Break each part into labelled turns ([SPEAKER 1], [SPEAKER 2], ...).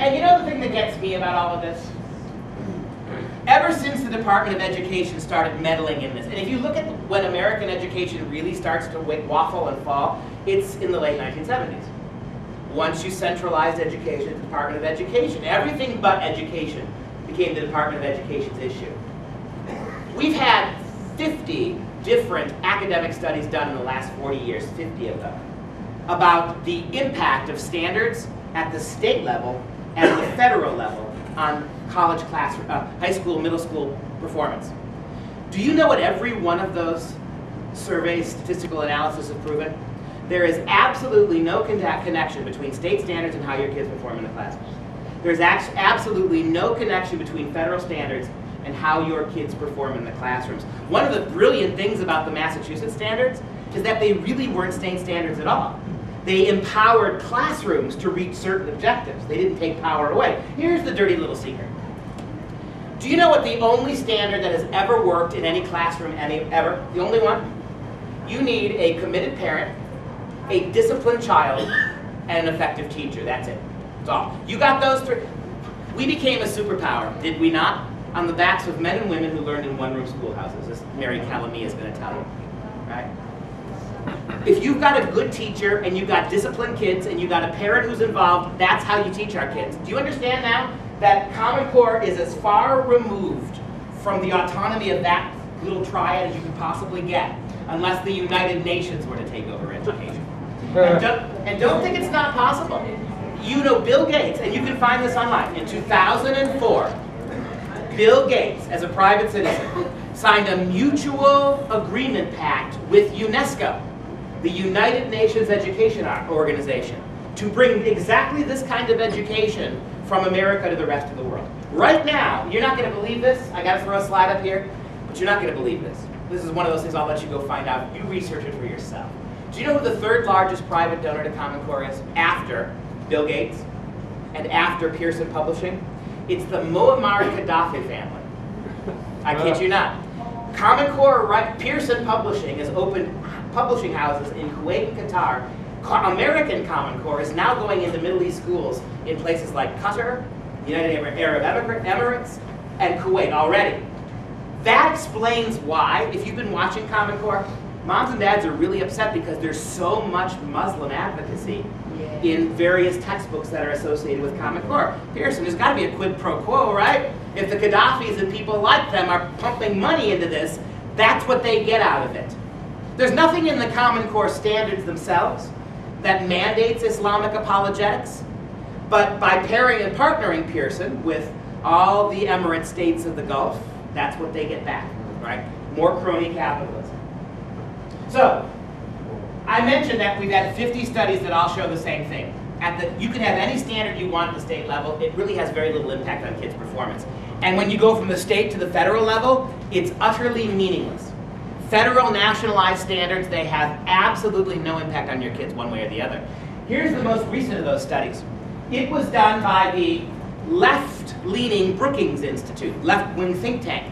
[SPEAKER 1] And you know the thing that gets me about all of this? Ever since the Department of Education started meddling in this, and if you look at when American education really starts to waffle and fall, it's in the late 1970s. Once you centralized education, the Department of Education, everything but education became the Department of Education's issue. We've had 50 different academic studies done in the last 40 years, 50 of them, about the impact of standards at the state level and the federal level on college classroom, high school, middle school performance. Do you know what every one of those surveys, statistical analysis have proven? There is absolutely no connection between state standards and how your kids perform in the classroom. There's absolutely no connection between federal standards and how your kids perform in the classrooms. One of the brilliant things about the Massachusetts standards is that they really weren't state standards at all. They empowered classrooms to reach certain objectives. They didn't take power away. Here's the dirty little secret. Do you know what the only standard that has ever worked in any classroom, ever? The only one? You need a committed parent, a disciplined child, and an effective teacher. That's it. That's all. You got those three. We became a superpower, did we not? On the backs of men and women who learned in one-room schoolhouses, as Mary Calamia is going to tell you, right? If you've got a good teacher and you've got disciplined kids and you've got a parent who's involved, that's how you teach our kids. Do you understand now that Common Core is as far removed from the autonomy of that little triad as you can possibly get, unless the United Nations were to take over education? And don't think it's not possible. You know Bill Gates, and you can find this online, in 2004, Bill Gates, as a private citizen, signed a mutual agreement pact with UNESCO, the United Nations Education Organization, to bring exactly this kind of education from America to the rest of the world. Right now, you're not going to believe this. I got to throw a slide up here, but you're not going to believe this. This is one of those things I'll let you go find out. You research it for yourself. Do you know who the third largest private donor to Common Core is after Bill Gates and after Pearson Publishing? It's the Muammar Gaddafi family. I kid you not. Common Core, Pearson Publishing has opened publishing houses in Kuwait and Qatar. American Common Core is now going into Middle East schools in places like Qatar, United Arab Emirates, and Kuwait already. That explains why, if you've been watching Common Core, moms and dads are really upset because there's so much Muslim advocacy in various textbooks that are associated with Common Core. Pearson, there's got to be a quid pro quo, right? If the Gaddafis and people like them are pumping money into this, that's what they get out of it. There's nothing in the Common Core standards themselves that mandates Islamic apologetics, but by pairing and partnering Pearson with all the Emirate states of the Gulf, that's what they get back, right? More crony capitalism. So, I mentioned that we've had 50 studies that all show the same thing. You can have any standard you want at the state level. It really has very little impact on kids' performance. And when you go from the state to the federal level, it's utterly meaningless. Federal nationalized standards, they have absolutely no impact on your kids one way or the other. Here's the most recent of those studies. It was done by the left-leaning Brookings Institute, left-wing think tank.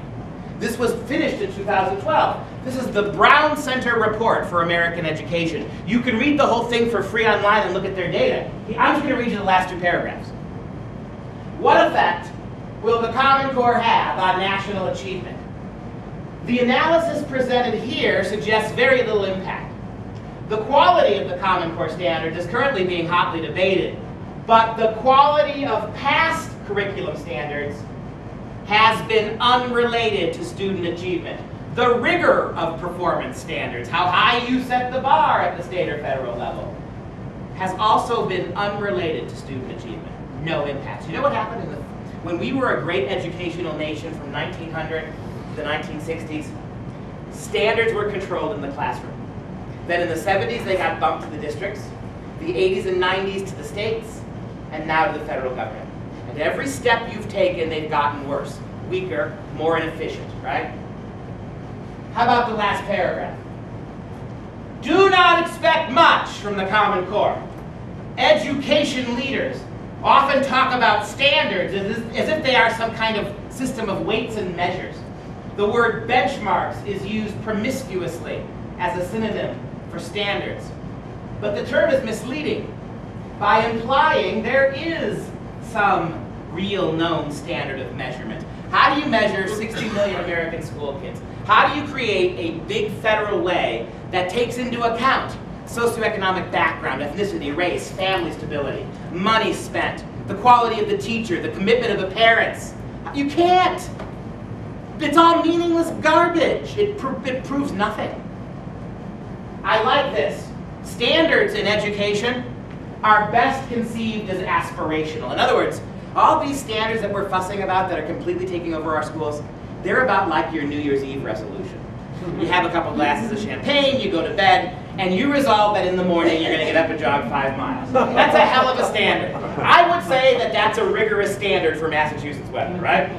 [SPEAKER 1] This was finished in 2012. This is the Brown Center Report for American Education. You can read the whole thing for free online and look at their data. I'm just going to read you the last two paragraphs. What effect will the Common Core have on national achievement? The analysis presented here suggests very little impact. The quality of the Common Core standards is currently being hotly debated, but the quality of past curriculum standards has been unrelated to student achievement. The rigor of performance standards, how high you set the bar at the state or federal level, has also been unrelated to student achievement. No impact. You know what happened when we were a great educational nation from 1900 to the 1960s? Standards were controlled in the classroom. Then in the 70s, they got bumped to the districts, the 80s and 90s to the states, and now to the federal government. And every step you've taken, they've gotten worse, weaker, more inefficient, right? How about the last paragraph? Do not expect much from the Common Core. Education leaders often talk about standards as if they are some kind of system of weights and measures. The word benchmarks is used promiscuously as a synonym for standards. But the term is misleading by implying there is some real known standard of measurement. How do you measure 60 million American school kids? How do you create a big federal way that takes into account socioeconomic background, ethnicity, race, family stability, money spent, the quality of the teacher, the commitment of the parents? You can't. It's all meaningless garbage. It proves nothing. I like this. Standards in education are best conceived as aspirational. In other words, all these standards that we're fussing about that are completely taking over our schools, they're about like your New Year's Eve resolution. You have a couple glasses of champagne, you go to bed, and you resolve that in the morning you're going to get up and jog 5 miles. That's a hell of a standard. I would say that that's a rigorous standard for Massachusetts weather, right?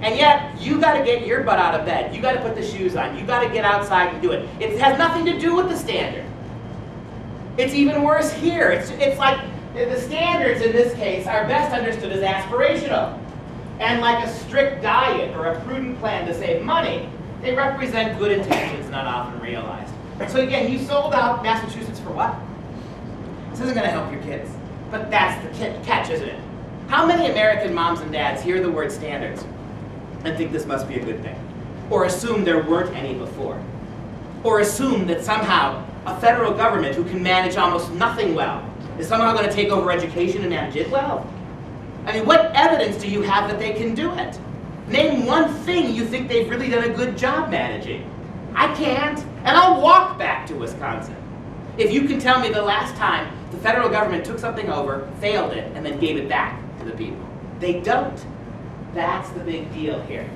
[SPEAKER 1] And yet, you got to get your butt out of bed. You got to put the shoes on. You got to get outside and do it. It has nothing to do with the standard. It's even worse here. It's like the standards in this case are best understood as aspirational. And like a strict diet or a prudent plan to save money, they represent good intentions not often realized. So again, you sold out Massachusetts for what? This isn't going to help your kids. But that's the catch, isn't it? How many American moms and dads hear the word standards and think this must be a good thing? Or assume there weren't any before? Or assume that somehow a federal government who can manage almost nothing well is somehow going to take over education and manage it well? I mean, what evidence do you have that they can do it? Name one thing you think they've really done a good job managing. I can't, and I'll walk back to Wisconsin. If you can tell me the last time the federal government took something over, failed it, and then gave it back to the people. They don't. That's the big deal here.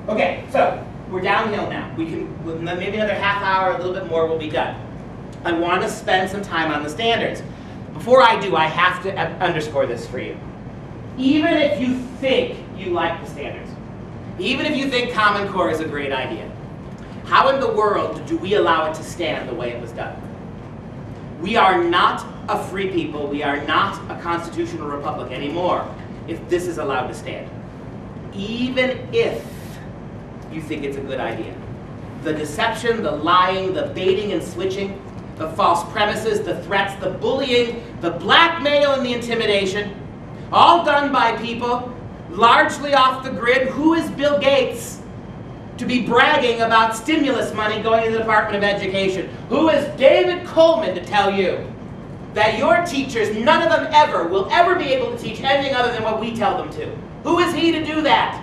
[SPEAKER 1] Okay, so we're downhill now. We can, with maybe another half hour, a little bit more, we'll be done. I want to spend some time on the standards. Before I do, I have to underscore this for you. Even if you think you like the standards, even if you think Common Core is a great idea, how in the world do we allow it to stand the way it was done? We are not a free people. We are not a constitutional republic anymore if this is allowed to stand. Even if you think it's a good idea. The deception, the lying, the baiting and switching, the false premises, the threats, the bullying, the blackmail and the intimidation, all done by people largely off the grid. Who is Bill Gates to be bragging about stimulus money going to the Department of Education? Who is David Coleman to tell you that your teachers, none of them ever, will ever be able to teach anything other than what we tell them to? Who is he to do that?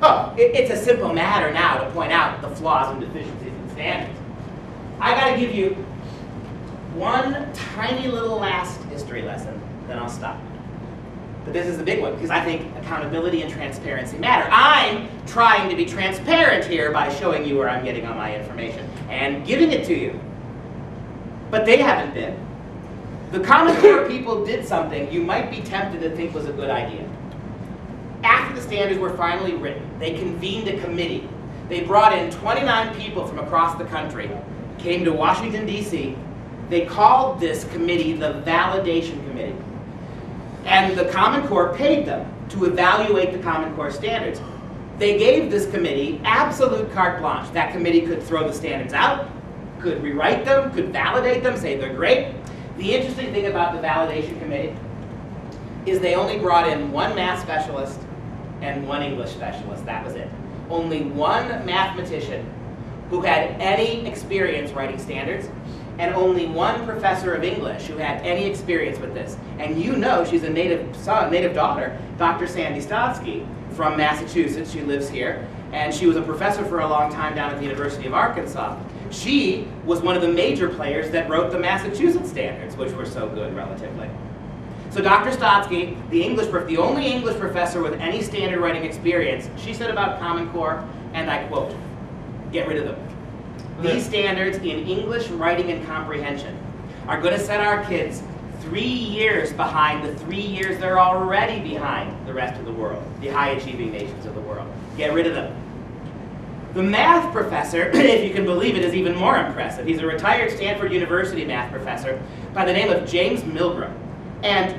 [SPEAKER 1] Oh, it's a simple matter now to point out the flaws and deficiencies in standards. I got to give you one tiny little last history lesson, then I'll stop. But this is the big one, because I think accountability and transparency matter. I'm trying to be transparent here by showing you where I'm getting all my information and giving it to you. But they haven't been. The Common Core people did something you might be tempted to think was a good idea. After the standards were finally written, they convened a committee. They brought in 29 people from across the country, came to Washington, D.C. They called this committee the Validation Committee. And the Common Core paid them to evaluate the Common Core standards. They gave this committee absolute carte blanche. That committee could throw the standards out, could rewrite them, could validate them, say they're great. The interesting thing about the Validation Committee is they only brought in one math specialist and one English specialist. That was it. Only one mathematician who had any experience writing standards, and only one professor of English who had any experience with this. And you know she's a native daughter, Dr. Sandy Stotsky from Massachusetts. She lives here, and she was a professor for a long time down at the University of Arkansas. She was one of the major players that wrote the Massachusetts standards, which were so good relatively. So Dr. Stotsky, the only English professor with any standard writing experience, she said about Common Core, and I quote, "Get rid of them. These standards in English writing and comprehension are going to set our kids 3 years behind the 3 years they're already behind the rest of the world, the high-achieving nations of the world. Get rid of them." The math professor, if you can believe it, is even more impressive. He's a retired Stanford University math professor by the name of James Milgram. And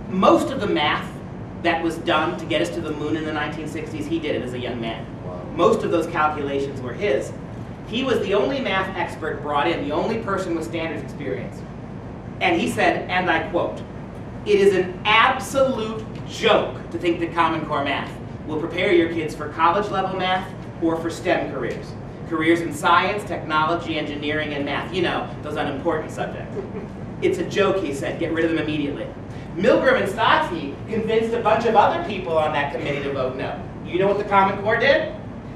[SPEAKER 1] most of the math that was done to get us to the moon in the 1960s, he did it as a young man. Wow. Most of those calculations were his. He was the only math expert brought in, the only person with standards experience. And he said, and I quote, It is an absolute joke to think that Common Core math will prepare your kids for college-level math or for STEM careers. Careers in science, technology, engineering, and math. You know, those unimportant subjects. It's a joke, he said. Get rid of them immediately. Milgram and Stotsky convinced a bunch of other people on that committee to vote no. You know what the Common Core did?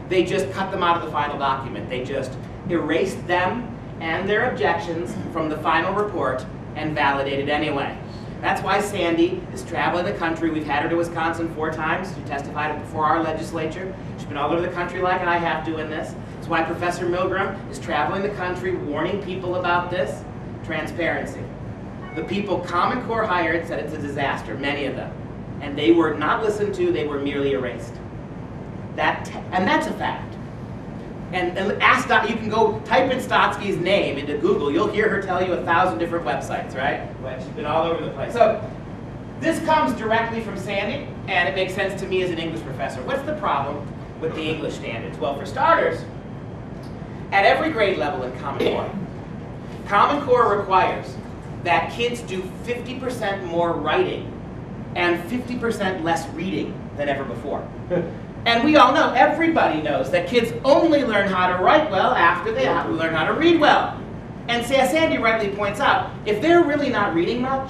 [SPEAKER 1] They just cut them out of the final document. They just erased them and their objections from the final report and validated anyway. That's why Sandy is traveling the country. We've had her to Wisconsin 4 times. She testified before our legislature. She's been all over the country like I have doing this. That's why Professor Milgram is traveling the country warning people about this. Transparency. The people Common Core hired said it's a disaster, many of them. And they were not listened to, they were merely erased. And that's a fact. And ask, you can go type in Stotsky's name into Google. You'll hear her tell you 1,000 different websites, right? Well, she's been all over the place. So this comes directly from Sandy, and it makes sense to me as an English professor. What's the problem with the English standards? Well, for starters, at every grade level in Common Core requires that kids do 50% more writing and 50% less reading than ever before. And we all know, everybody knows, that kids only learn how to write well after they learn how to read well. And as Sandy rightly points out, if they're really not reading much,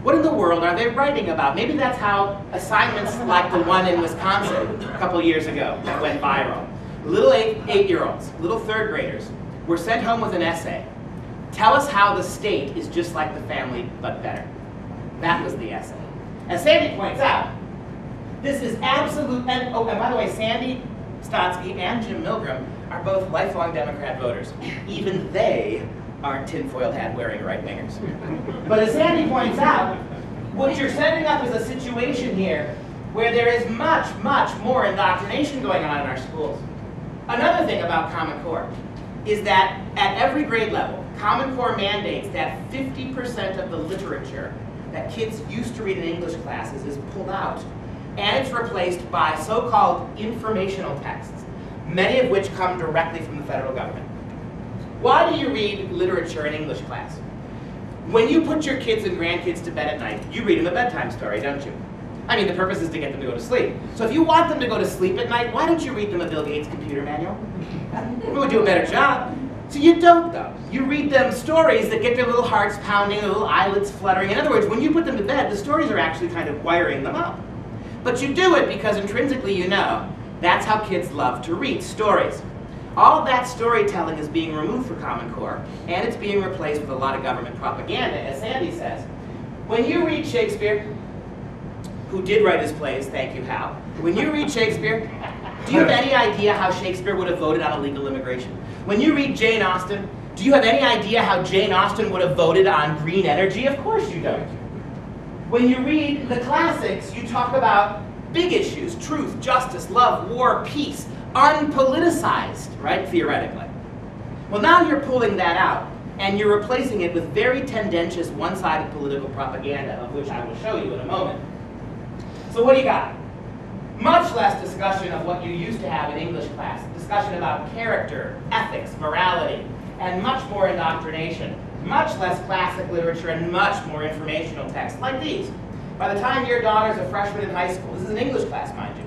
[SPEAKER 1] what in the world are they writing about? Maybe that's how assignments like the one in Wisconsin a couple years ago that went viral. Little 8-year-olds, little 3rd graders, were sent home with an essay. Tell us how the state is just like the family, but better. That was the essay. As Sandy points out, this is absolute, and by the way, Sandy Stotsky and Jim Milgram are both lifelong Democrat voters. Even they aren't tinfoil hat wearing right-wingers. But as Sandy points out, what you're setting up is a situation here where there is much, much more indoctrination going on in our schools. Another thing about Common Core is that at every grade level, Common Core mandates that 50% of the literature that kids used to read in English classes is pulled out, and it's replaced by so-called informational texts, many of which come directly from the federal government. Why do you read literature in English class? When you put your kids and grandkids to bed at night, you read them a bedtime story, don't you? I mean, the purpose is to get them to go to sleep. So if you want them to go to sleep at night, why don't you read them a Bill Gates computer manual? We would do a better job. So you don't, though. You read them stories that get their little hearts pounding, their little eyelids fluttering. In other words, when you put them to bed, the stories are actually kind of wiring them up. But you do it because intrinsically you know that's how kids love to read, stories. All of that storytelling is being removed for Common Core, and it's being replaced with a lot of government propaganda, as Sandy says. When you read Shakespeare, who did write his plays, thank you, Hal. When you read Shakespeare, do you have any idea how Shakespeare would have voted on illegal immigration? When you read Jane Austen, do you have any idea how Jane Austen would have voted on green energy? Of course you don't. When you read the classics, you talk about big issues, truth, justice, love, war, peace, unpoliticized, right, theoretically. Well, now you're pulling that out, and you're replacing it with very tendentious, one-sided political propaganda, of which I will show you in a moment. So what do you got? Much less discussion of what you used to have in English class, discussion about character, ethics, morality, and much more indoctrination. Much less classic literature and much more informational texts like these. By the time your daughter's a freshman in high school, this is an English class, mind you.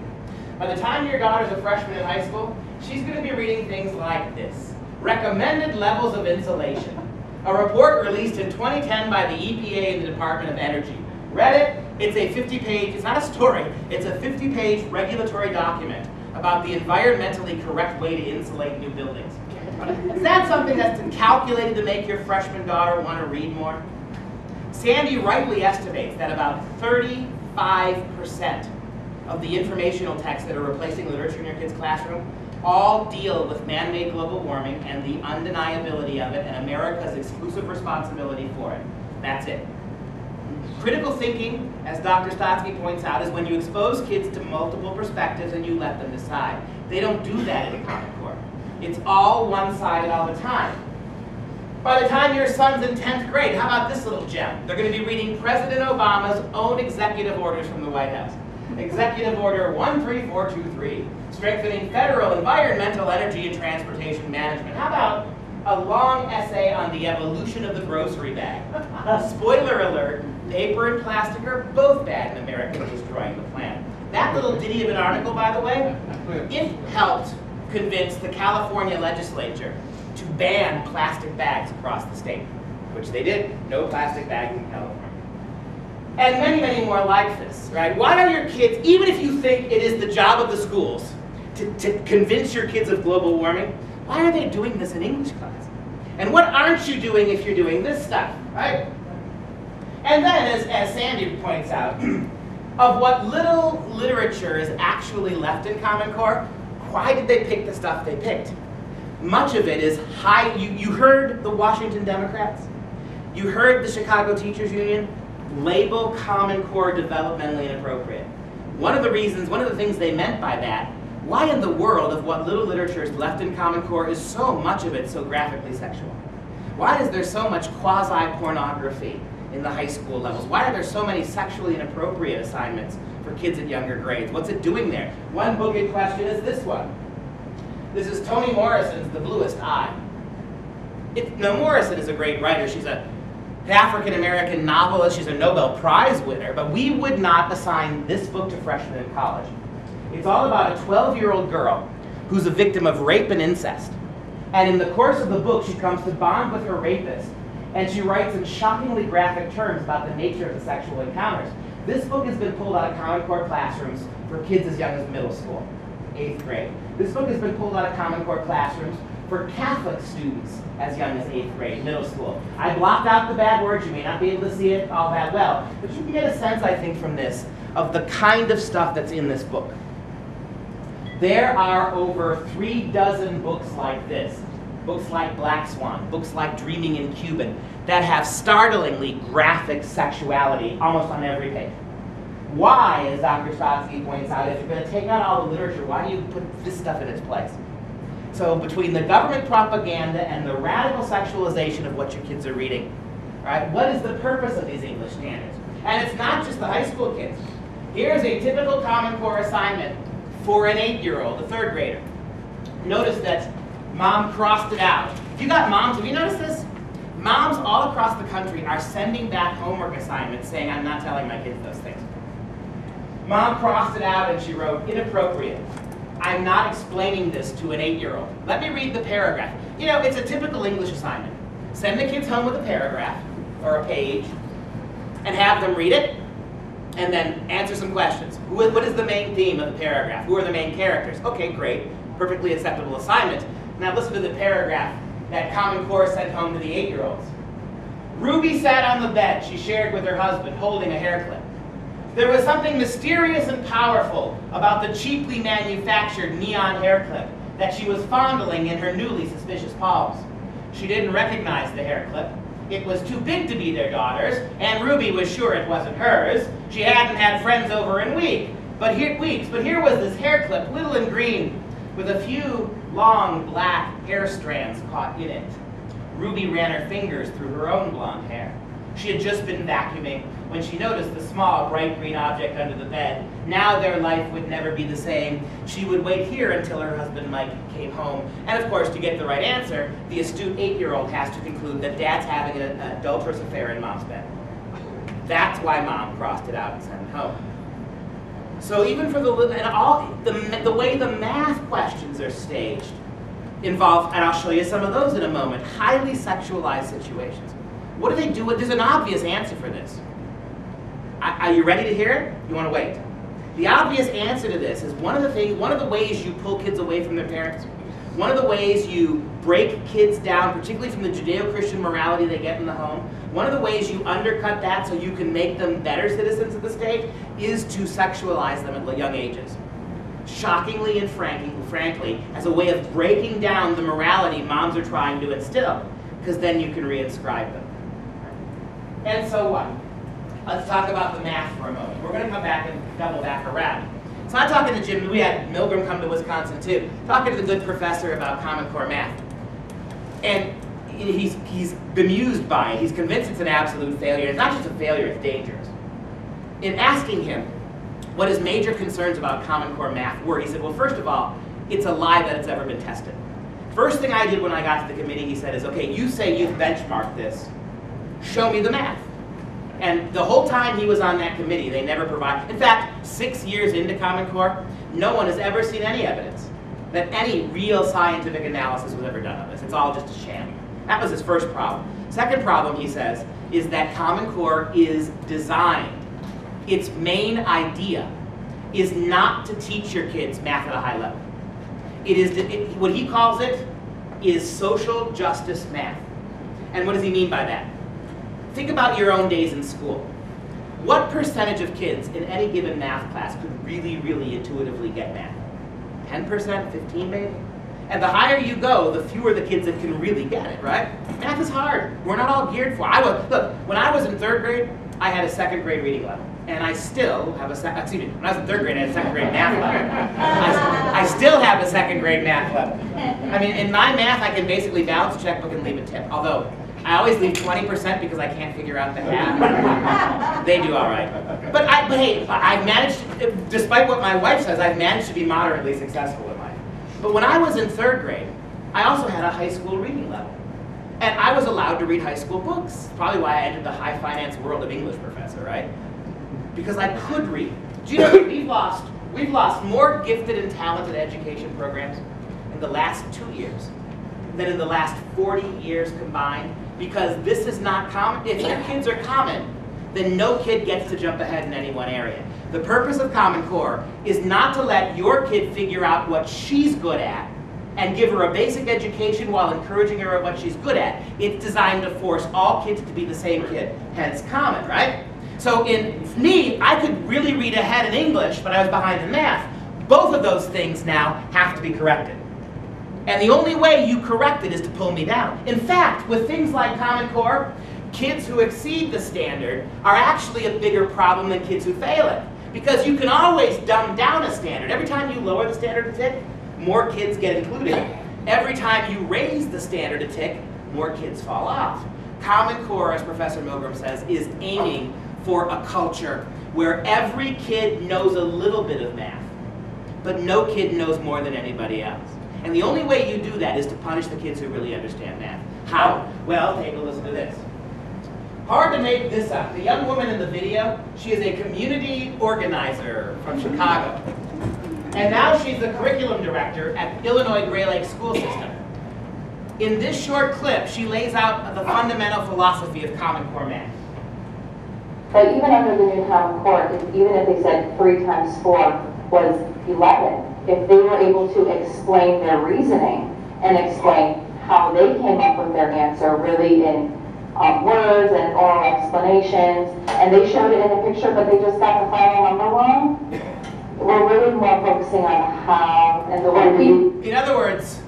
[SPEAKER 1] By the time your daughter's a freshman in high school, she's going to be reading things like this. Recommended levels of insulation. A report released in 2010 by the EPA and the Department of Energy. Read it? It's a 50-page, it's not a story, it's a 50-page regulatory document about the environmentally correct way to insulate new buildings. Is that something that's calculated to make your freshman daughter want to read more? Sandy rightly estimates that about 35% of the informational texts that are replacing literature in your kid's classroom all deal with man-made global warming and the undeniability of it and America's exclusive responsibility for it. That's it. Critical thinking, as Dr. Stotsky points out, is when you expose kids to multiple perspectives and you let them decide. They don't do that in Common Core. It's all one-sided all the time. By the time your son's in 10th grade, how about this little gem? They're going to be reading President Obama's own executive orders from the White House. Executive Order 13423, strengthening federal environmental, energy, and transportation management. How about a long essay on the evolution of the grocery bag? Spoiler alert, Paper and plastic are both bad in America and destroying the planet. That little ditty of an article, by the way, it helped convince the California legislature to ban plastic bags across the state, which they did. No plastic bags in California. And many, many more like this, right? Why are your kids, even if you think it is the job of the schools to convince your kids of global warming, why are they doing this in English class? And what aren't you doing if you're doing this stuff, right? And then, as Sandy points out, of what little literature is actually left in Common Core, why did they pick the stuff they picked? Much of it is high. You heard the Washington Democrats, you heard the Chicago Teachers Union label Common Core developmentally inappropriate. One of the things they meant by that, why in the world of what little literature is left in Common Core is so much of it so graphically sexual? Why is there so much quasi-pornography in the high school levels? Why are there so many sexually inappropriate assignments for kids at younger grades? What's it doing there? One book in question is this one. This is Toni Morrison's The Bluest Eye. Now, Morrison is a great writer. She's an African-American novelist. She's a Nobel Prize winner, but we would not assign this book to freshmen in college. It's all about a 12-year-old girl who's a victim of rape and incest. And in the course of the book, she comes to bond with her rapist, and she writes in shockingly graphic terms about the nature of the sexual encounters. This book has been pulled out of Common Core classrooms for kids as young as middle school, 8th grade. This book has been pulled out of Common Core classrooms for Catholic students as young as 8th grade, middle school. I blocked out the bad words. You may not be able to see it all that well, but you can get a sense, I think, from this of the kind of stuff that's in this book. There are over 36 books like this, books like Black Swan, books like Dreaming in Cuban, that have startlingly graphic sexuality almost on every page. Why, as Dr. Spotsky points out, if you're going to take out all the literature, why do you put this stuff in its place? So between the government propaganda and the radical sexualization of what your kids are reading, right, what is the purpose of these English standards? And it's not just the high school kids. Here's a typical Common Core assignment for an 8-year-old, a 3rd grader. Notice that Mom crossed it out. If you got moms, have you noticed this? Moms all across the country are sending back homework assignments saying, I'm not telling my kids those things. Mom crossed it out and she wrote, inappropriate. I'm not explaining this to an 8-year-old. Let me read the paragraph. You know, it's a typical English assignment. Send the kids home with a paragraph or a page and have them read it and then answer some questions. What is the main theme of the paragraph? Who are the main characters? Okay, great. Perfectly acceptable assignment. Now listen to the paragraph that Common Core sent home to the 8-year-olds. Ruby sat on the bed she shared with her husband, holding a hair clip. There was something mysterious and powerful about the cheaply manufactured neon hair clip that she was fondling in her newly suspicious palms. She didn't recognize the hair clip. It was too big to be their daughter's, and Ruby was sure it wasn't hers. She hadn't had friends over in weeks. But here was this hair clip, little and green, with a few long black hair strands caught in it. Ruby ran her fingers through her own blonde hair. She had just been vacuuming when she noticed the small, bright green object under the bed. Now their life would never be the same. She would wait here until her husband Mike came home. And of course, to get the right answer, the astute 8-year-old has to conclude that Dad's having an adulterous affair in Mom's bed. That's why Mom crossed it out and sent it home. So even for the way the math questions are staged involve, and I'll show you some of those in a moment, highly sexualized situations. What do they do? There's an obvious answer for this. Are you ready to hear it? You want to wait? The obvious answer to this is one of the ways you pull kids away from their parents, one of the ways you break kids down, particularly from the Judeo-Christian morality they get in the home, one of the ways you undercut that so you can make them better citizens of the state is to sexualize them at young ages. Shockingly and frankly, as a way of breaking down the morality moms are trying to instill, because then you can reinscribe them. And so what? Let's talk about the math for a moment. We're going to come back and double back around. So I'm talking to Jim. We had Milgram come to Wisconsin too. Talking to the good professor about Common Core math. And he's bemused by it. He's convinced it's an absolute failure. It's not just a failure, it's dangerous. In asking him what his major concerns about Common Core math were, he said, well, first of all, it's a lie that it's ever been tested. First thing I did when I got to the committee, he said, is, okay, you say you've benchmarked this. Show me the math. And the whole time he was on that committee, they never provided. In fact, 6 years into Common Core, no one has ever seen any evidence that any real scientific analysis was ever done of this. It's all just a sham. That was his first problem. Second problem, he says, is that Common Core is designed. Its main idea is not to teach your kids math at a high level. It is what he calls it is social justice math. And what does he mean by that? Think about your own days in school. What percentage of kids in any given math class could really, really intuitively get math? 10%, 15 maybe? And the higher you go, the fewer the kids that can really get it, right? Math is hard. We're not all geared for it. Look, when I was in 3rd grade, I had a 2nd grade reading level. And I still have a when I was in 3rd grade, I had a 2nd grade math level. I still have a 2nd grade math level. I mean, in my math, I can basically balance a checkbook and leave a tip. Although, I always leave 20% because I can't figure out the half. They do all right. But hey, I've managed, despite what my wife says, I've managed to be moderately successful in life. But when I was in 3rd grade, I also had a high school reading level. And I was allowed to read high school books. Probably why I entered the high finance world of English professor, right? Because I could read. Do you know we've lost more gifted and talented education programs in the last 2 years than in the last 40 years combined? Because this is not common. If your kids are common, then no kid gets to jump ahead in any one area. The purpose of Common Core is not to let your kid figure out what she's good at and give her a basic education while encouraging her at what she's good at. It's designed to force all kids to be the same kid, hence common, right? So in me, I could really read ahead in English, but I was behind in math. Both of those things now have to be corrected. And the only way you correct it is to pull me down. In fact, with things like Common Core, kids who exceed the standard are actually a bigger problem than kids who fail it. Because you can always dumb down a standard. Every time you lower the standard a tick, more kids get included. Every time you raise the standard a tick, more kids fall off. Common Core, as Professor Milgram says, is aiming for a culture where every kid knows a little bit of math, but no kid knows more than anybody else. And the only way you do that is to punish the kids who really understand math. How? Well, take a listen to this. Hard to make this up. The young woman in the video, she is a community organizer from Chicago. And now she's the curriculum director at Illinois Gray Lake School System. In this short clip, she lays out the fundamental philosophy of Common Core math.
[SPEAKER 2] But even under the new Common Core, even if they said 3 times 4 was 11, if they were able to explain their reasoning and explain how they came up with their answer really in words and oral explanations, and they showed it in a picture, but they just got the final number wrong, we're really more focusing on how and the way we...
[SPEAKER 1] In other words,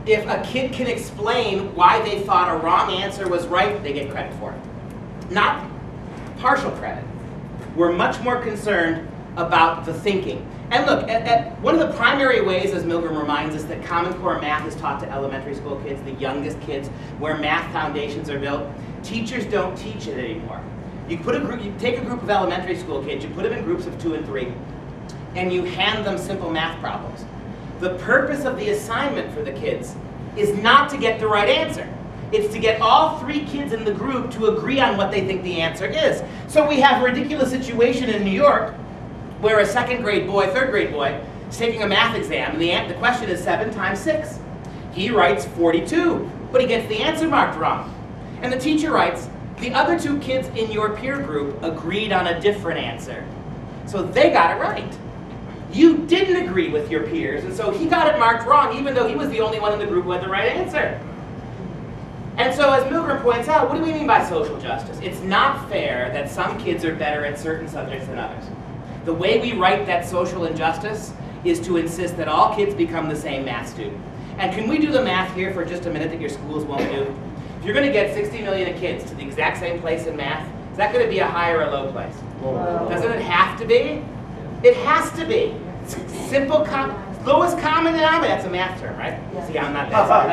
[SPEAKER 1] if a kid can explain why they thought a wrong answer was right, they get credit for it. Not partial credit. We're much more concerned about the thinking. And look, one of the primary ways, as Milgram reminds us, that Common Core math is taught to elementary school kids, the youngest kids, where math foundations are built, teachers don't teach it anymore. You take a group of elementary school kids, you put them in groups of 2 and 3, and you hand them simple math problems. The purpose of the assignment for the kids is not to get the right answer. It's to get all 3 kids in the group to agree on what they think the answer is. So we have a ridiculous situation in New York where a 2nd grade boy, 3rd grade boy, is taking a math exam, and the question is 7 times 6. He writes 42, but he gets the answer marked wrong. And the teacher writes, the other 2 kids in your peer group agreed on a different answer, so they got it right. You didn't agree with your peers, and so he got it marked wrong, even though he was the only one in the group who had the right answer. And so, as Milgram points out, what do we mean by social justice? It's not fair that some kids are better at certain subjects than others. The way we write that social injustice is to insist that all kids become the same math student. And can we do the math here for just a minute that your schools won't do? If you're going to get 60 million of kids to the exact same place in math, is that going to be a high or a low place? Whoa. Doesn't it have to be? It has to be. Simple, lowest common denominator. That's a math term, right? Yeah. See, I'm not that smart.